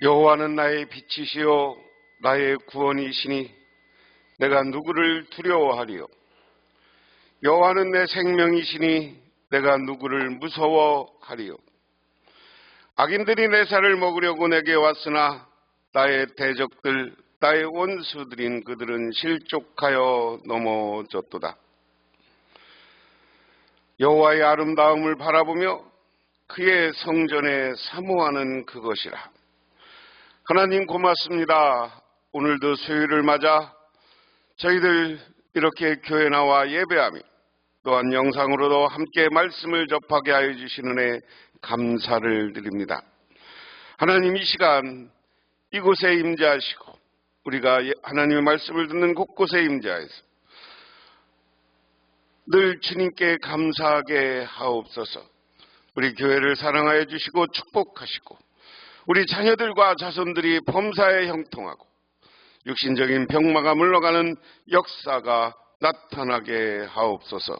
여호와는 나의 빛이시요 나의 구원이시니 내가 누구를 두려워하리요. 여호와는 내 생명이시니 내가 누구를 무서워하리요. 악인들이 내 살을 먹으려고 내게 왔으나 나의 대적들 나의 원수들인 그들은 실족하여 넘어졌도다. 여호와의 아름다움을 바라보며 그의 성전에 사모하는 그것이라. 하나님 고맙습니다. 오늘도 수요일을 맞아 저희들 이렇게 교회 나와 예배하며 또한 영상으로도 함께 말씀을 접하게 하여 주시는 애 감사를 드립니다. 하나님, 이 시간 이곳에 임재하시고 우리가 하나님의 말씀을 듣는 곳곳에 임재하여서 늘 주님께 감사하게 하옵소서. 우리 교회를 사랑하여 주시고 축복하시고 우리 자녀들과 자손들이 범사에 형통하고 육신적인 병마가 물러가는 역사가 나타나게 하옵소서.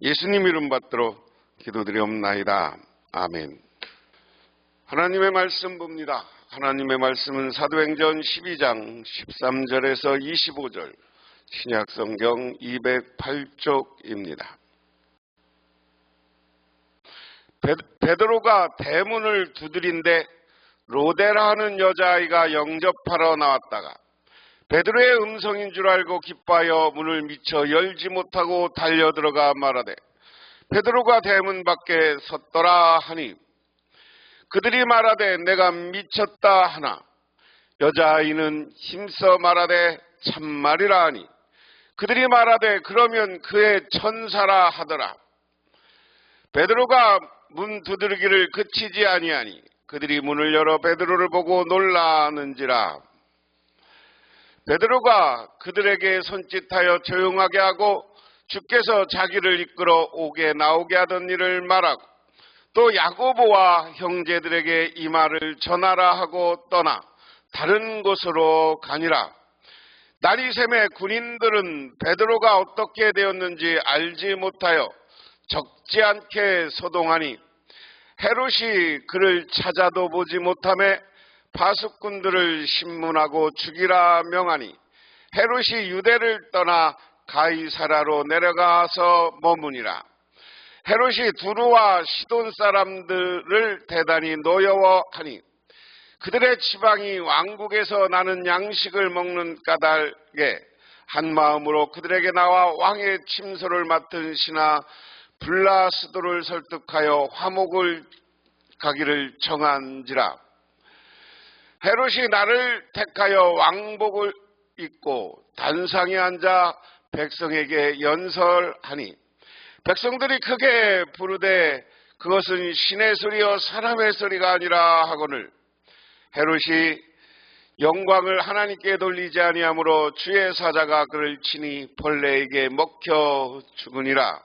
예수님 이름 받들어 기도드리옵나이다. 아멘. 하나님의 말씀 봅니다. 하나님의 말씀은 사도행전 12장 13절에서 25절, 신약성경 208쪽입니다. 베드로가 대문을 두드린데 로데라 하는 여자아이가 영접하러 나왔다가 베드로의 음성인 줄 알고 기뻐하여 문을 미처 열지 못하고 달려들어가 말하되 베드로가 대문 밖에 섰더라 하니 그들이 말하되 내가 미쳤다 하나 여자아이는 힘써 말하되 참말이라 하니 그들이 말하되 그러면 그의 천사라 하더라. 베드로가 문 두드리기를 그치지 아니하니 그들이 문을 열어 베드로를 보고 놀라는지라. 베드로가 그들에게 손짓하여 조용하게 하고 주께서 자기를 이끌어 오게 나오게 하던 일을 말하고 또 야고보와 형제들에게 이 말을 전하라 하고 떠나 다른 곳으로 가니라. 날이 새매 군인들은 베드로가 어떻게 되었는지 알지 못하여 적지 않게 소동하니 헤롯이 그를 찾아도 보지 못하매 파수꾼들을 신문하고 죽이라 명하니 헤롯이 유대를 떠나 가이사라로 내려가서 머무니라. 헤롯이 두루와 시돈 사람들을 대단히 노여워하니 그들의 지방이 왕국에서 나는 양식을 먹는 까닭에 한 마음으로 그들에게 나와 왕의 침소를 맡은 신하 블라스도를 설득하여 화목을 가기를 정한지라. 헤롯이 나를 택하여 왕복을 입고 단상에 앉아 백성에게 연설하니 백성들이 크게 부르되 그것은 신의 소리여 사람의 소리가 아니라 하거늘 헤롯이 영광을 하나님께 돌리지 아니하므로 주의 사자가 그를 치니 벌레에게 먹혀 죽으니라.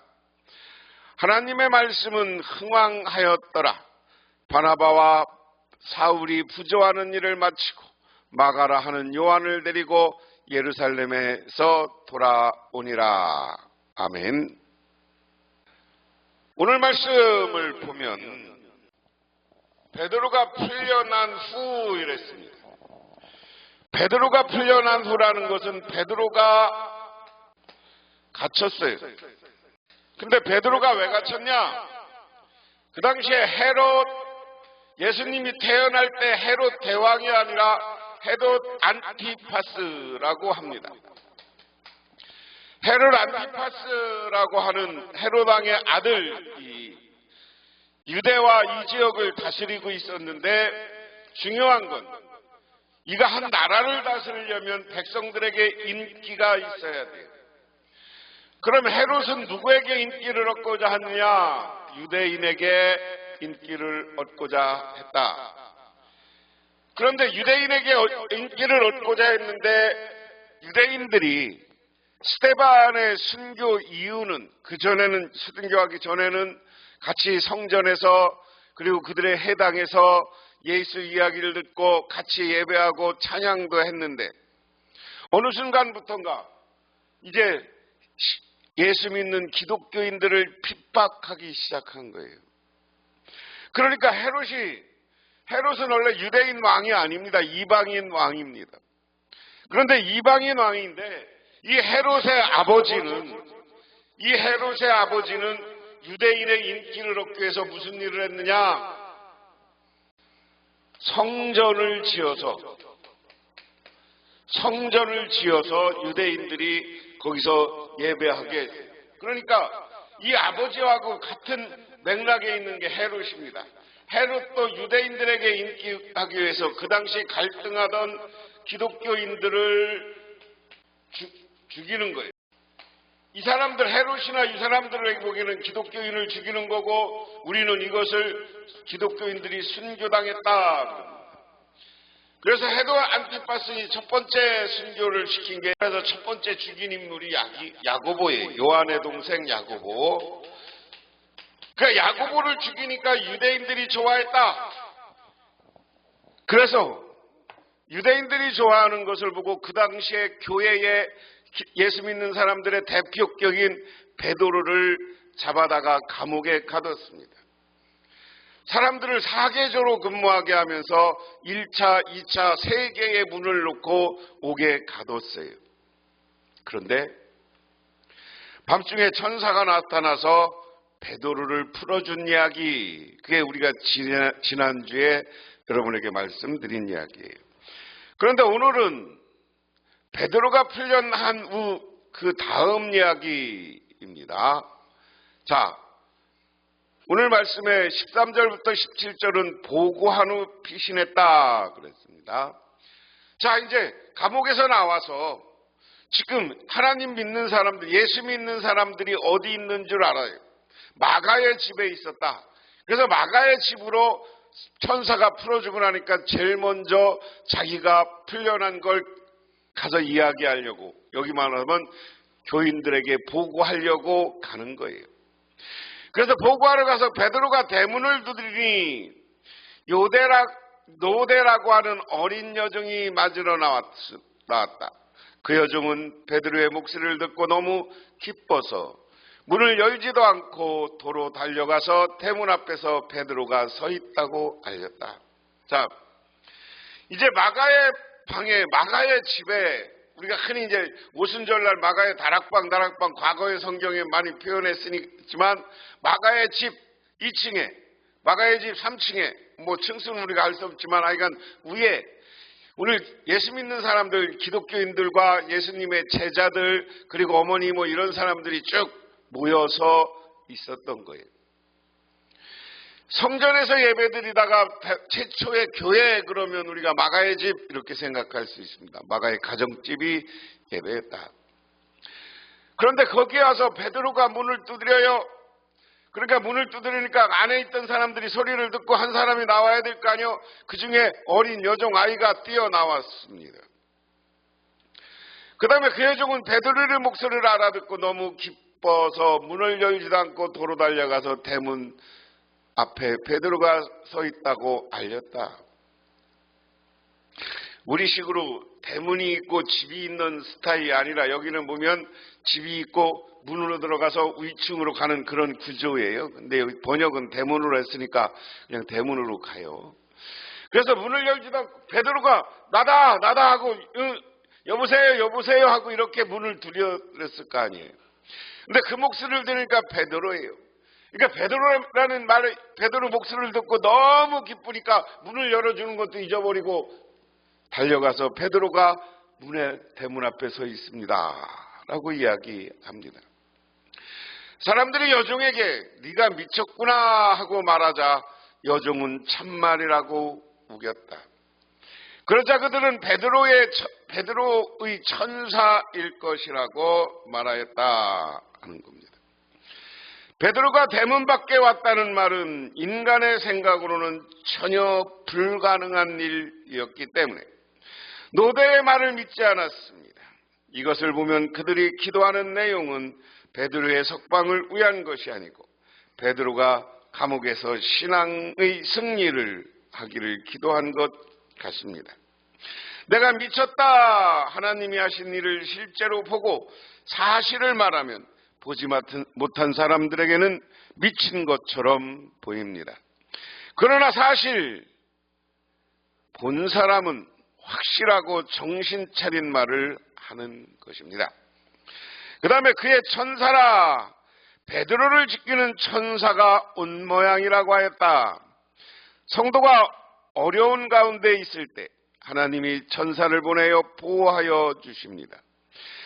하나님의 말씀은 흥왕하였더라. 바나바와 사울이 부조하는 일을 마치고 마가라 하는 요한을 데리고 예루살렘에서 돌아오니라. 아멘. 오늘 말씀을 보면 베드로가 풀려난 후 이랬습니다. 베드로가 풀려난 후라는 것은 베드로가 갇혔어요. 근데 베드로가 왜 갇혔냐? 그 당시에 헤롯, 예수님이 태어날 때 헤롯 대왕이 아니라 헤롯 안티파스라고 합니다. 헤롯 안티파스라고 하는 헤롯 왕의 아들, 유대와 이 지역을 다스리고 있었는데 중요한 건 이가 한 나라를 다스리려면 백성들에게 인기가 있어야 돼요. 그럼 헤롯은 누구에게 인기를 얻고자 하느냐? 유대인에게 인기를 얻고자 했다. 그런데 유대인에게 인기를 얻고자 했는데 유대인들이 스데반의 순교 이유는 그전에는 순교하기 전에는 같이 성전에서 그리고 그들의 해당에서 예수 이야기를 듣고 같이 예배하고 찬양도 했는데 어느 순간부터인가 이제 예수 믿는 기독교인들을 핍박하기 시작한 거예요. 그러니까 헤롯이 헤롯은 원래 유대인 왕이 아닙니다. 이방인 왕입니다. 그런데 이방인 왕인데 이 헤롯의 아버지는 유대인의 인기를 얻기 위해서 무슨 일을 했느냐? 성전을 지어서 유대인들이 거기서 예배하게 했어요. 그러니까 이 아버지하고 같은 맥락에 있는 게 헤롯입니다. 헤롯도 유대인들에게 인기하기 위해서 그 당시 갈등하던 기독교인들을 죽이는 거예요. 이 사람들, 헤롯이나 이 사람들에게 보기에는 기독교인을 죽이는 거고 우리는 이것을 기독교인들이 순교당했다. 그래서 헤롯 안티파스이 첫 번째 순교를 시킨 게, 그래서 첫 번째 죽인 인물이 야고보예요. 요한의 동생 야고보. 그러니까 야고보를 죽이니까 유대인들이 좋아했다. 그래서 유대인들이 좋아하는 것을 보고 그 당시에 교회에 예수 믿는 사람들의 대표격인 베드로를 잡아다가 감옥에 가뒀습니다. 사람들을 사계조로 근무하게 하면서 1차, 2차, 3개의 문을 놓고 옥에 가뒀어요. 그런데 밤중에 천사가 나타나서 베드로를 풀어준 이야기, 그게 우리가 지난주에 여러분에게 말씀드린 이야기예요. 그런데 오늘은 베드로가 풀려난 후 그 다음 이야기입니다. 자, 오늘 말씀의 13절부터 17절은 보고한 후 피신했다 그랬습니다. 자, 이제 감옥에서 나와서 지금 하나님 믿는 사람들, 예수 믿는 사람들이 어디 있는 줄 알아요. 마가의 집에 있었다. 그래서 마가의 집으로 천사가 풀어주고 나니까 제일 먼저 자기가 풀려난 걸 가서 이야기하려고, 여기 말하면 교인들에게 보고하려고 가는 거예요. 그래서 보고하러 가서 베드로가 대문을 두드리니 노대라고 하는 어린 여종이 맞으러 나왔다. 그 여종은 베드로의 목소리를 듣고 너무 기뻐서 문을 열지도 않고 도로 달려가서 대문 앞에서 베드로가 서 있다고 알렸다. 자, 이제 마가의 방에, 마가의 집에, 우리가 흔히 이제 오순절날 마가의 다락방 과거의 성경에 많이 표현했으니지만 마가의 집 2층에, 마가의 집 3층에, 뭐 층수는 우리가 알 수 없지만 하여간 위에 오늘 예수 믿는 사람들, 기독교인들과 예수님의 제자들, 그리고 어머니 뭐 이런 사람들이 쭉 모여서 있었던 거예요. 성전에서 예배드리다가 최초의 교회, 그러면 우리가 마가의 집 이렇게 생각할 수 있습니다. 마가의 가정집이 예배했다. 그런데 거기에 와서 베드로가 문을 두드려요. 그러니까 문을 두드리니까 안에 있던 사람들이 소리를 듣고 한 사람이 나와야 될 거 아니에요. 그 중에 어린 여종 아이가 뛰어나왔습니다. 그 다음에 그 여종은 베드로의 목소리를 알아듣고 너무 기뻐서 문을 열지도 않고 도로 달려가서 대문 앞에 베드로가 서 있다고 알렸다. 우리식으로 대문이 있고 집이 있는 스타일이 아니라 여기는 보면 집이 있고 문으로 들어가서 위층으로 가는 그런 구조예요. 근데 여기 번역은 대문으로 했으니까 그냥 대문으로 가요. 그래서 문을 열지도 않고 베드로가 나다 하고 여보세요 하고 이렇게 문을 두드렸을 거 아니에요. 근데 그 목소리를 들으니까 베드로예요. 그러니까 베드로라는 말을, 베드로 목소리를 듣고 너무 기쁘니까 문을 열어주는 것도 잊어버리고 달려가서 베드로가 대문 앞에 서 있습니다 라고 이야기합니다. 사람들이 여종에게 네가 미쳤구나 하고 말하자 여종은 참말이라고 우겼다. 그러자 그들은 베드로의 천사일 것이라고 말하였다 하는 겁니다. 베드로가 대문 밖에 왔다는 말은 인간의 생각으로는 전혀 불가능한 일이었기 때문에 노대의 말을 믿지 않았습니다. 이것을 보면 그들이 기도하는 내용은 베드로의 석방을 위한 것이 아니고 베드로가 감옥에서 신앙의 승리를 하기를 기도한 것 같습니다. 내가 미쳤다, 하나님이 하신 일을 실제로 보고 사실을 말하면 보지 못한 사람들에게는 미친 것처럼 보입니다. 그러나 사실 본 사람은 확실하고 정신 차린 말을 하는 것입니다. 그 다음에 그의 천사라, 베드로를 지키는 천사가 온 모양이라고 하였다. 성도가 어려운 가운데 있을 때 하나님이 천사를 보내어 보호하여 주십니다.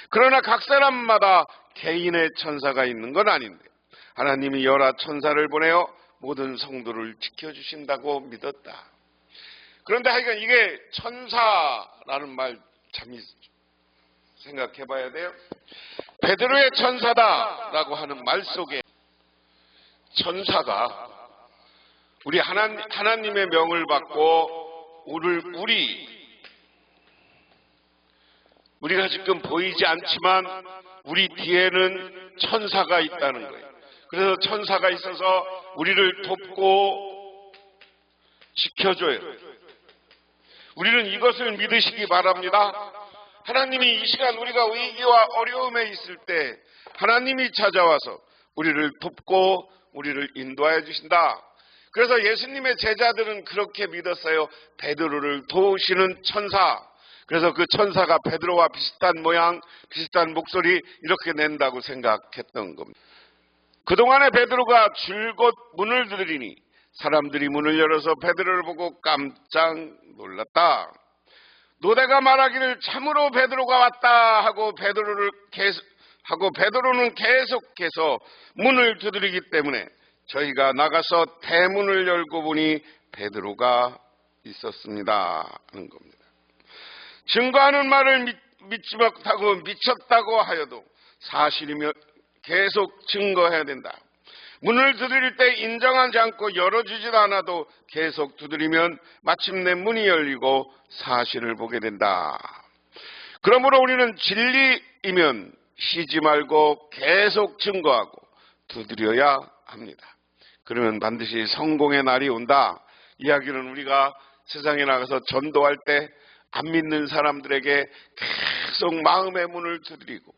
그러나 각 사람마다 개인의 천사가 있는 건 아닌데 하나님이 여러 천사를 보내어 모든 성도를 지켜주신다고 믿었다. 그런데 하여간 이게 천사라는 말 참 생각해 봐야 돼요. 베드로의 천사다라고 하는 말 속에 천사가 우리 하나님의 명을 받고 우리가 지금 보이지 않지만 우리 뒤에는 천사가 있다는 거예요. 그래서 천사가 있어서 우리를 돕고 지켜줘요. 우리는 이것을 믿으시기 바랍니다. 하나님이 이 시간 우리가 위기와 어려움에 있을 때 하나님이 찾아와서 우리를 돕고 우리를 인도하여 주신다. 그래서 예수님의 제자들은 그렇게 믿었어요. 베드로를 도우시는 천사. 그래서 그 천사가 베드로와 비슷한 모양, 비슷한 목소리 이렇게 낸다고 생각했던 겁니다. 그동안에 베드로가 줄곧 문을 두드리니 사람들이 문을 열어서 베드로를 보고 깜짝 놀랐다. 노대가 말하기를 참으로 베드로가 왔다 하고 베드로는 계속해서 문을 두드리기 때문에 저희가 나가서 대문을 열고 보니 베드로가 있었습니다 하는 겁니다. 증거하는 말을 믿지 못하고 미쳤다고 하여도 사실이며 계속 증거해야 된다. 문을 두드릴 때 인정하지 않고 열어주지도 않아도 계속 두드리면 마침내 문이 열리고 사실을 보게 된다. 그러므로 우리는 진리이면 쉬지 말고 계속 증거하고 두드려야 합니다. 그러면 반드시 성공의 날이 온다. 이야기는 우리가 세상에 나가서 전도할 때 안 믿는 사람들에게 계속 마음의 문을 두드리고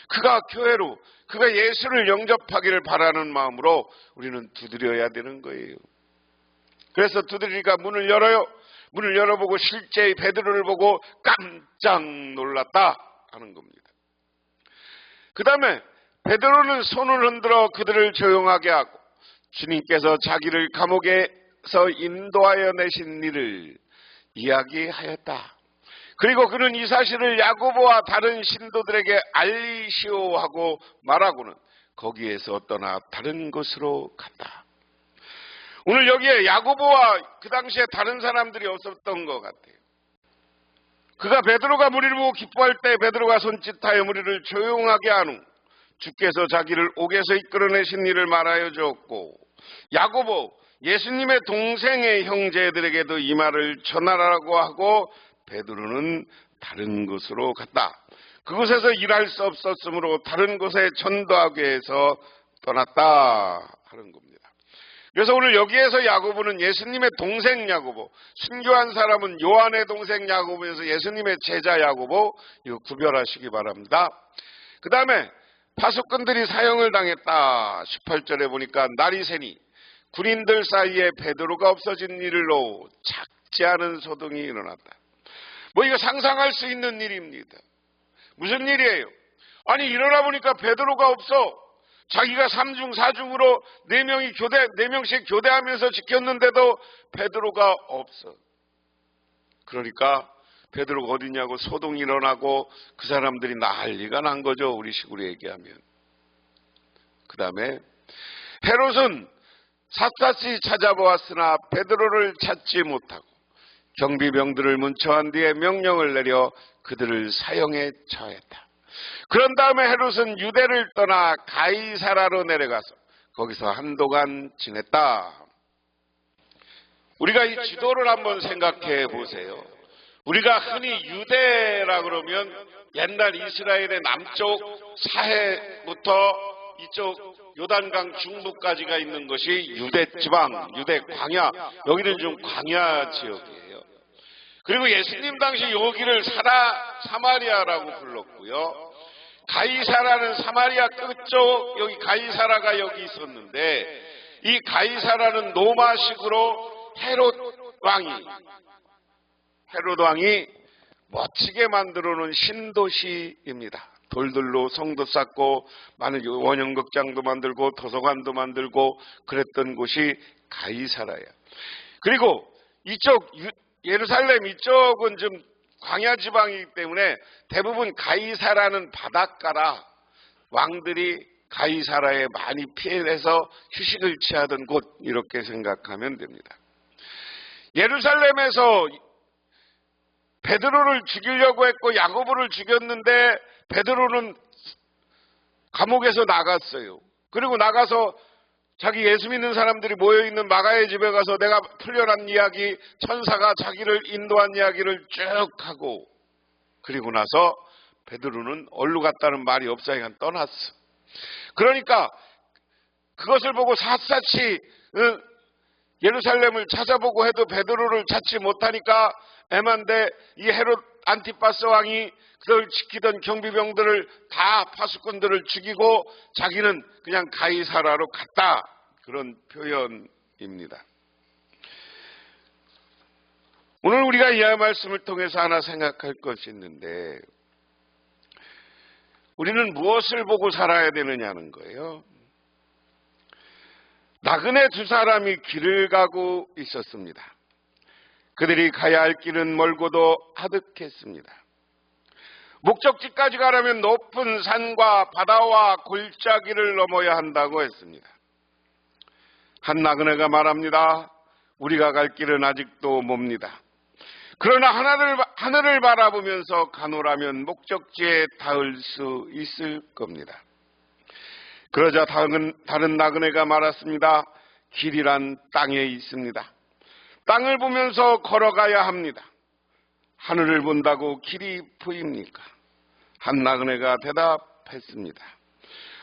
그가 교회로 그가 예수를 영접하기를 바라는 마음으로 우리는 두드려야 되는 거예요. 그래서 두드리니까 문을 열어요. 문을 열어보고 실제 베드로를 보고 깜짝 놀랐다 하는 겁니다. 그 다음에 베드로는 손을 흔들어 그들을 조용하게 하고 주님께서 자기를 감옥에서 인도하여 내신 일을 이야기하였다. 그리고 그는 이 사실을 야고보와 다른 신도들에게 알리시오 하고 말하고는 거기에서 떠나 다른 곳으로 갔다. 오늘 여기에 야고보와 그 당시에 다른 사람들이 없었던 것 같아요. 그가 베드로가 무리를 보고 기뻐할 때 베드로가 손짓하여 무리를 조용하게 한 후 주께서 자기를 옥에서 이끌어내신 일을 말하여 주었고 야고보 예수님의 동생의 형제들에게도 이 말을 전하라고 하고 베드로는 다른 곳으로 갔다. 그곳에서 일할 수 없었으므로 다른 곳에 전도하기 위해서 떠났다 하는 겁니다. 그래서 오늘 여기에서 야고보는 예수님의 동생 야고보, 순교한 사람은 요한의 동생 야고보에서 예수님의 제자 야고보, 이거 구별하시기 바랍니다. 그 다음에 파수꾼들이 사형을 당했다. 18절에 보니까 날이 새니 군인들 사이에 베드로가 없어진 일로 작지 않은 소동이 일어났다. 이거 상상할 수 있는 일입니다. 무슨 일이에요? 아니 일어나 보니까 베드로가 없어. 자기가 3중 4중으로 4명씩 교대하면서 지켰는데도 베드로가 없어. 그러니까 베드로가 어디냐고 소동이 일어나고 그 사람들이 난리가 난 거죠. 우리 식으로 얘기하면. 그 다음에 헤롯은 샅샅이 찾아보았으나 베드로를 찾지 못하고 경비병들을 문처한 뒤에 명령을 내려 그들을 사형에 처했다. 그런 다음에 헤롯은 유대를 떠나 가이사라로 내려가서 거기서 한동안 지냈다. 우리가 이 지도를 한번 생각해 보세요. 우리가 흔히 유대라 그러면 옛날 이스라엘의 남쪽 사해부터 이쪽 요단강 중부까지가 있는 것이 유대 지방, 유대 광야, 여기는 좀 광야 지역이에요. 그리고 예수님 당시 여기를 사마리아라고 불렀고요. 가이사라는 사마리아 끝쪽, 여기 가이사라가 여기 있었는데 이 가이사라는 로마식으로 헤롯 왕이 헤롯 왕이 멋지게 만들어 놓은 신도시입니다. 돌들로 성도 쌓고 많은 원형극장도 만들고 도서관도 만들고 그랬던 곳이 가이사라예요. 그리고 이쪽 예루살렘 이쪽은 좀 광야 지방이기 때문에 대부분 가이사라는 바닷가라 왕들이 가이사라에 많이 피해서 휴식을 취하던 곳 이렇게 생각하면 됩니다. 예루살렘에서 베드로를 죽이려고 했고 야고보를 죽였는데 베드로는 감옥에서 나갔어요. 그리고 나가서 자기 예수 믿는 사람들이 모여있는 마가의 집에 가서 내가 풀려난 이야기, 천사가 자기를 인도한 이야기를 쭉 하고 그리고 나서 베드로는 얼루 갔다는 말이 없어야 떠났어. 그러니까 그것을 보고 샅샅이 예루살렘을 찾아보고 해도 베드로를 찾지 못하니까 애만데 이 헤롯 안티파스 왕이 그걸 지키던 경비병들을 다 파수꾼들을 죽이고 자기는 그냥 가이사라로 갔다. 그런 표현입니다. 오늘 우리가 이 말씀을 통해서 하나 생각할 것이 있는데 우리는 무엇을 보고 살아야 되느냐는 거예요. 나그네 두 사람이 길을 가고 있었습니다. 그들이 가야 할 길은 멀고도 아득했습니다. 목적지까지 가려면 높은 산과 바다와 골짜기를 넘어야 한다고 했습니다. 한 나그네가 말합니다. 우리가 갈 길은 아직도 멉니다. 그러나 하늘을 바라보면서 가노라면 목적지에 닿을 수 있을 겁니다. 그러자 다른 나그네가 말했습니다. 길이란 땅에 있습니다. 땅을 보면서 걸어가야 합니다. 하늘을 본다고 길이 보입니까? 한 나그네가 대답했습니다.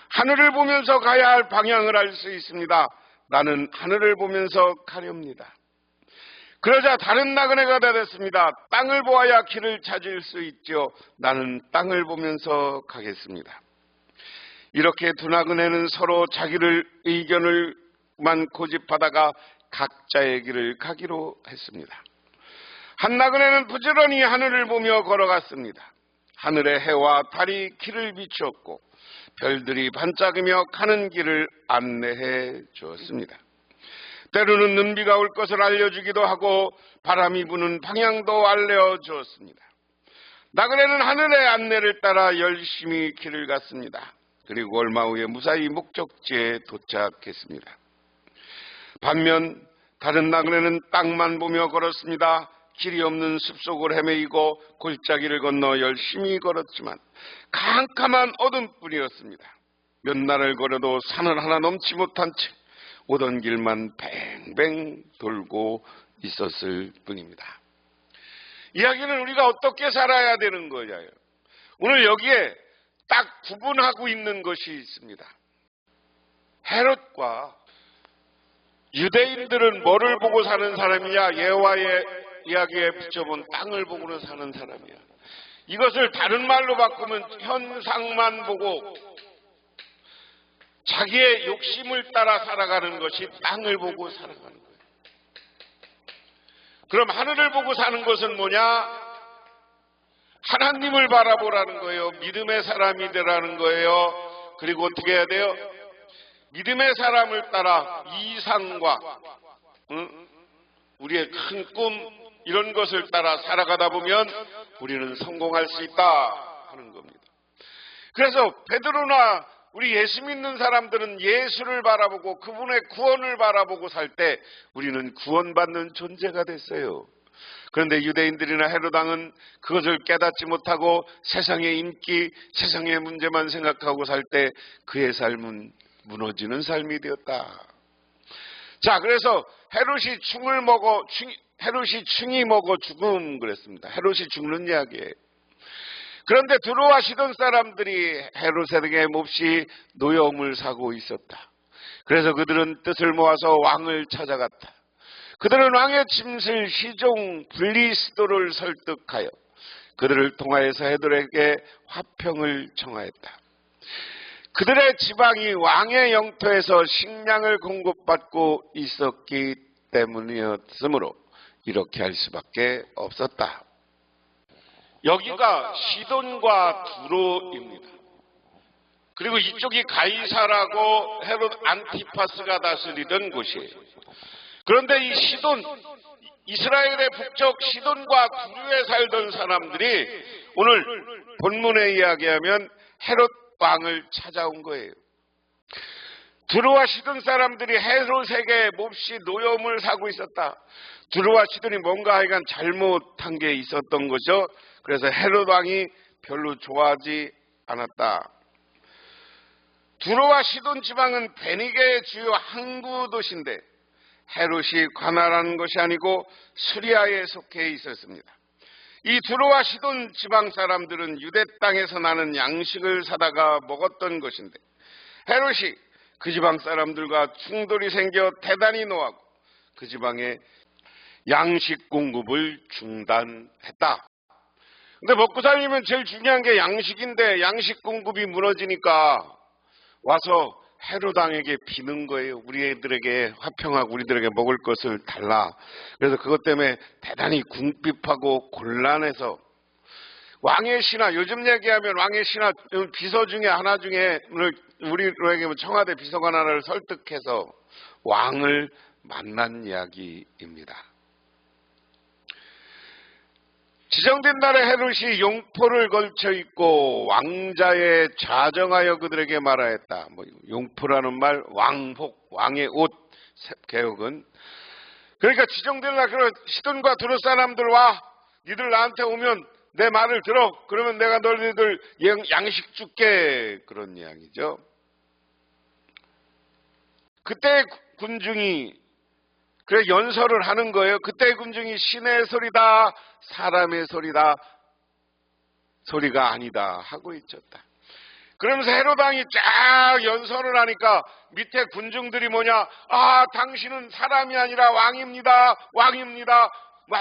하늘을 보면서 가야 할 방향을 알 수 있습니다. 나는 하늘을 보면서 가렵니다. 그러자 다른 나그네가 대답했습니다. 땅을 보아야 길을 찾을 수 있죠. 나는 땅을 보면서 가겠습니다. 이렇게 두 나그네는 서로 자기를 의견을만 고집하다가 각자의 길을 가기로 했습니다. 한 나그네는 부지런히 하늘을 보며 걸어갔습니다. 하늘의 해와 달이 길을 비추었고 별들이 반짝이며 가는 길을 안내해 주었습니다. 때로는 눈비가 올 것을 알려주기도 하고 바람이 부는 방향도 알려주었습니다. 나그네는 하늘의 안내를 따라 열심히 길을 갔습니다. 그리고 얼마 후에 무사히 목적지에 도착했습니다. 반면 다른 나그네는 땅만 보며 걸었습니다. 길이 없는 숲속을 헤매이고 골짜기를 건너 열심히 걸었지만 캄캄한 어둠뿐이었습니다. 몇 날을 걸어도 산을 하나 넘지 못한 채 오던 길만 뱅뱅 돌고 있었을 뿐입니다. 이야기는 우리가 어떻게 살아야 되는 거냐요. 오늘 여기에 딱 구분하고 있는 것이 있습니다. 헤롯과 유대인들은 뭐를 보고 사는 사람이냐? 여호와의 이야기에 붙여본 땅을 보고는 사는 사람이야. 이것을 다른 말로 바꾸면 현상만 보고 자기의 욕심을 따라 살아가는 것이 땅을 보고 살아가는 거예요. 그럼 하늘을 보고 사는 것은 뭐냐? 하나님을 바라보라는 거예요. 믿음의 사람이 되라는 거예요. 그리고 어떻게 해야 돼요? 믿음의 사람을 따라 이상과 우리의 큰 꿈 이런 것을 따라 살아가다 보면 우리는 성공할 수 있다 하는 겁니다. 그래서 베드로나 우리 예수 믿는 사람들은 예수를 바라보고 그분의 구원을 바라보고 살 때 우리는 구원받는 존재가 됐어요. 그런데 유대인들이나 헤롯 왕은 그것을 깨닫지 못하고 세상의 인기, 세상의 문제만 생각하고 살 때 그의 삶은 무너지는 삶이 되었다. 자, 그래서 헤롯이 충이 먹어 죽음 그랬습니다. 헤롯이 죽는 이야기예요. 그런데 두로와 시돈 사람들이 헤롯에게 몹시 노여움을 사고 있었다. 그래서 그들은 뜻을 모아서 왕을 찾아갔다. 그들은 왕의 짐승 시종 블리스도를 설득하여 그들을 통하여서 헤롯에게 화평을 청하였다. 그들의 지방이 왕의 영토에서 식량을 공급받고 있었기 때문이었으므로 이렇게 할 수밖에 없었다. 여기가 시돈과 두로입니다. 그리고 이쪽이 가이사라고 헤롯 안티파스가 다스리던 곳이에요. 그런데 이 시돈, 이스라엘의 북쪽 시돈과 두로에 살던 사람들이 오늘 본문에 이야기하면 헤롯 왕을 찾아온 거예요. 두로와 시돈 사람들이 헤롯에게 몹시 노여움을 사고 있었다. 두로와 시돈이 뭔가 하여간 잘못한 게 있었던 거죠. 그래서 헤롯 왕이 별로 좋아하지 않았다. 두로와 시돈 지방은 베니게의 주요 항구 도시인데 헤롯이 관할하는 것이 아니고 수리아에 속해 있었습니다. 이 두로와 시돈 지방 사람들은 유대 땅에서 나는 양식을 사다가 먹었던 것인데 헤롯이 그 지방 사람들과 충돌이 생겨 대단히 노하고 그 지방에 양식 공급을 중단했다. 근데 먹고 살리면 제일 중요한 게 양식인데 양식 공급이 무너지니까 와서 헤롯 왕에게 비는 거예요. 우리들에게 화평하고 우리들에게 먹을 것을 달라. 그래서 그것 때문에 대단히 궁핍하고 곤란해서 왕의 신하, 요즘 얘기하면 왕의 신하 비서 중에 하나 중에 우리로 얘기하면 청와대 비서관 하나를 설득해서 왕을 만난 이야기입니다. 지정된 날에 헤롯이 용포를 걸쳐 입고 왕자에 좌정하여 그들에게 말하였다. 용포라는 말, 왕복, 왕의 옷, 개혁은. 그러니까 지정된 날, 시돈과 두로 사람들 와, 니들 나한테 오면 내 말을 들어. 그러면 내가 너희들 양식 줄게. 그런 이야기죠. 그때 군중이 그래 연설을 하는 거예요. 그때 군중이 신의 소리다, 사람의 소리다, 소리가 아니다 하고 있었다. 그러면서 헤롯 왕이 쫙 연설을 하니까 밑에 군중들이 뭐냐? 아, 당신은 사람이 아니라 왕입니다. 왕입니다.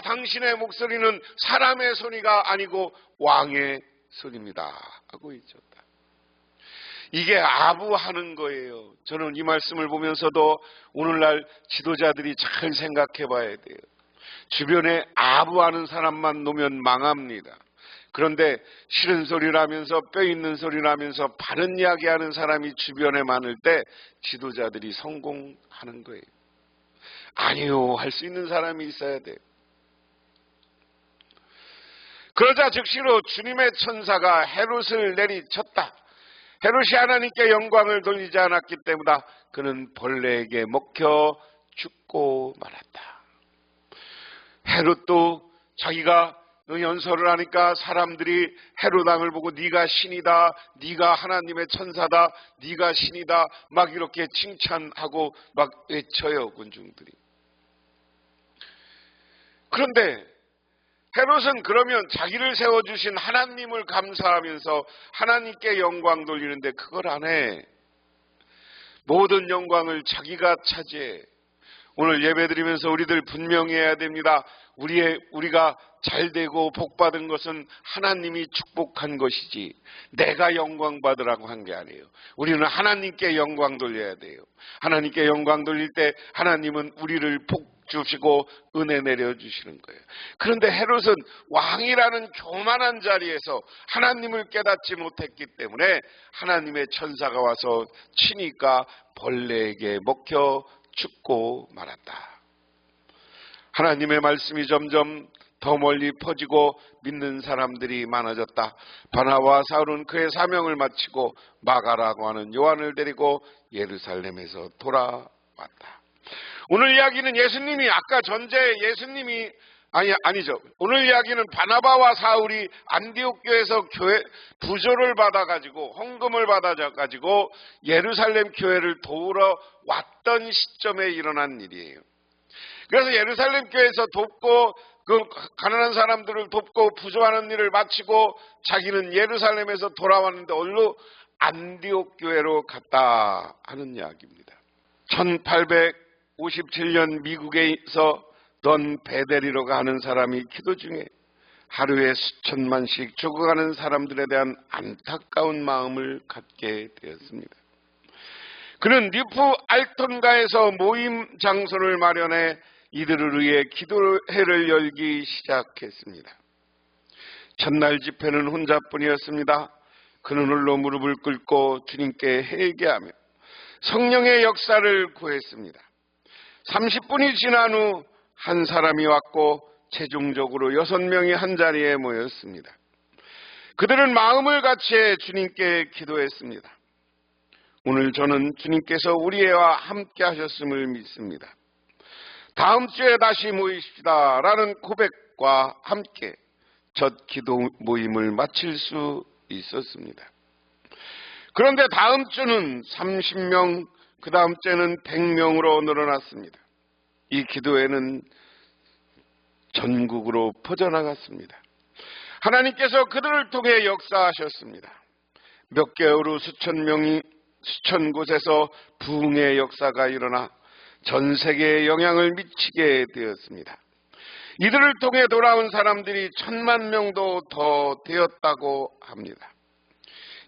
당신의 목소리는 사람의 소리가 아니고 왕의 소리입니다 하고 있었다. 이게 아부하는 거예요. 저는 이 말씀을 보면서도 오늘날 지도자들이 잘 생각해 봐야 돼요. 주변에 아부하는 사람만 놓으면 망합니다. 그런데 싫은 소리를 하면서 뼈 있는 소리를 하면서 바른 이야기하는 사람이 주변에 많을 때 지도자들이 성공하는 거예요. 아니요, 할 수 있는 사람이 있어야 돼요. 그러자 즉시로 주님의 천사가 헤롯을 내리쳤다. 헤롯이 하나님께 영광을 돌리지 않았기 때문이다. 그는 벌레에게 먹혀 죽고 말았다. 헤롯도 자기가 연설을 하니까 사람들이 헤롯 왕을 보고 네가 신이다, 네가 하나님의 천사다, 네가 신이다 막 이렇게 칭찬하고 막 외쳐요, 군중들이. 그런데 헤롯은 그러면 자기를 세워주신 하나님을 감사하면서 하나님께 영광 돌리는데 그걸 안 해. 모든 영광을 자기가 차지해. 오늘 예배드리면서 우리들 분명히 해야 됩니다. 우리가 잘되고 복받은 것은 하나님이 축복한 것이지 내가 영광 받으라고 한 게 아니에요. 우리는 하나님께 영광 돌려야 돼요. 하나님께 영광 돌릴 때 하나님은 우리를 복 주시고 은혜 내려주시는 거예요. 그런데 헤롯은 왕이라는 교만한 자리에서 하나님을 깨닫지 못했기 때문에 하나님의 천사가 와서 치니까 벌레에게 먹혀 죽고 말았다. 하나님의 말씀이 점점 더 멀리 퍼지고 믿는 사람들이 많아졌다. 바나바와 사울은 그의 사명을 마치고 마가라고 하는 요한을 데리고 예루살렘에서 돌아왔다. 오늘 이야기는 예수님이 아까 전제 예수님이 아니죠. 오늘 이야기는 바나바와 사울이 안디옥 교회에서 교회 부조를 받아가지고 헌금을 받아가지고 예루살렘 교회를 도우러 왔던 시점에 일어난 일이에요. 그래서 예루살렘 교회에서 돕고 그 가난한 사람들을 돕고 부조하는 일을 마치고 자기는 예루살렘에서 돌아왔는데 어디로 안디옥 교회로 갔다 하는 이야기입니다. 1857년 미국에서 던 베데리로가 하는 사람이 기도 중에 하루에 수천만씩 죽어가는 사람들에 대한 안타까운 마음을 갖게 되었습니다. 그는 뉴프 알톤가에서 모임 장소를 마련해 이들을 위해 기도회를 열기 시작했습니다. 첫날 집회는 혼자뿐이었습니다. 그는 홀로 무릎을 꿇고 주님께 회개하며 성령의 역사를 구했습니다. 30분이 지난 후 한 사람이 왔고 최종적으로 6명이 한자리에 모였습니다. 그들은 마음을 같이해 주님께 기도했습니다. 오늘 저는 주님께서 우리와 함께 하셨음을 믿습니다. 다음 주에 다시 모이십시다 라는 고백과 함께 첫 기도 모임을 마칠 수 있었습니다. 그런데 다음 주는 30명, 그 다음 주에는 100명으로 늘어났습니다. 이 기도회는 전국으로 퍼져나갔습니다. 하나님께서 그들을 통해 역사하셨습니다. 몇 개월 후 수천 곳에서 부흥의 역사가 일어나 전 세계에 영향을 미치게 되었습니다. 이들을 통해 돌아온 사람들이 1000만 명도 더 되었다고 합니다.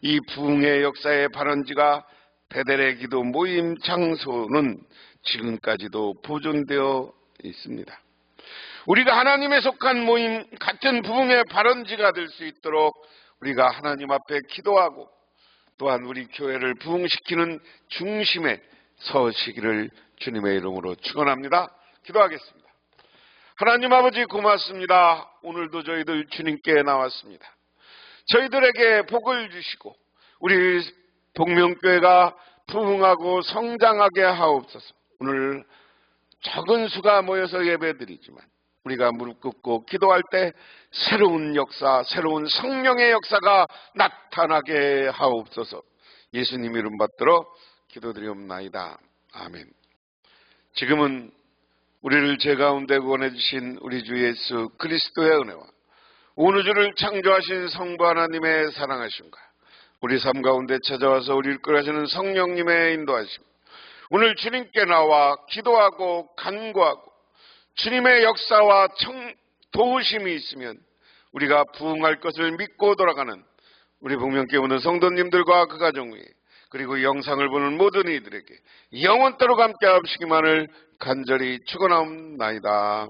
이 부흥의 역사의 발원지가 베델의 기도 모임 장소는 지금까지도 보존되어 있습니다. 우리가 하나님에 속한 모임, 같은 부흥의 발원지가 될 수 있도록 우리가 하나님 앞에 기도하고 또한 우리 교회를 부흥시키는 중심에 서시기를 주님의 이름으로 축원합니다. 기도하겠습니다. 하나님 아버지 고맙습니다. 오늘도 저희들 주님께 나왔습니다. 저희들에게 복을 주시고 우리 복명교회가 부흥하고 성장하게 하옵소서. 오늘 적은 수가 모여서 예배드리지만 우리가 무릎 꿇고 기도할 때 새로운 역사, 새로운 성령의 역사가 나타나게 하옵소서. 예수님 이름 받들어 기도드리옵나이다. 아멘. 지금은 우리를 죄 가운데 구원해 주신 우리 주 예수 그리스도의 은혜와 온 우주를 창조하신 성부 하나님의 사랑하심과 우리 삶 가운데 찾아와서 우리를 끌어가시는 성령님의 인도하심, 오늘 주님께 나와 기도하고 간구하고 주님의 역사와 도우심이 있으면 우리가 부흥할 것을 믿고 돌아가는 우리 복명교회 오는 성도님들과 그 가정 위에 그리고 영상을 보는 모든 이들에게 영원토록 함께 하시기만을 간절히 축원하옵나이다.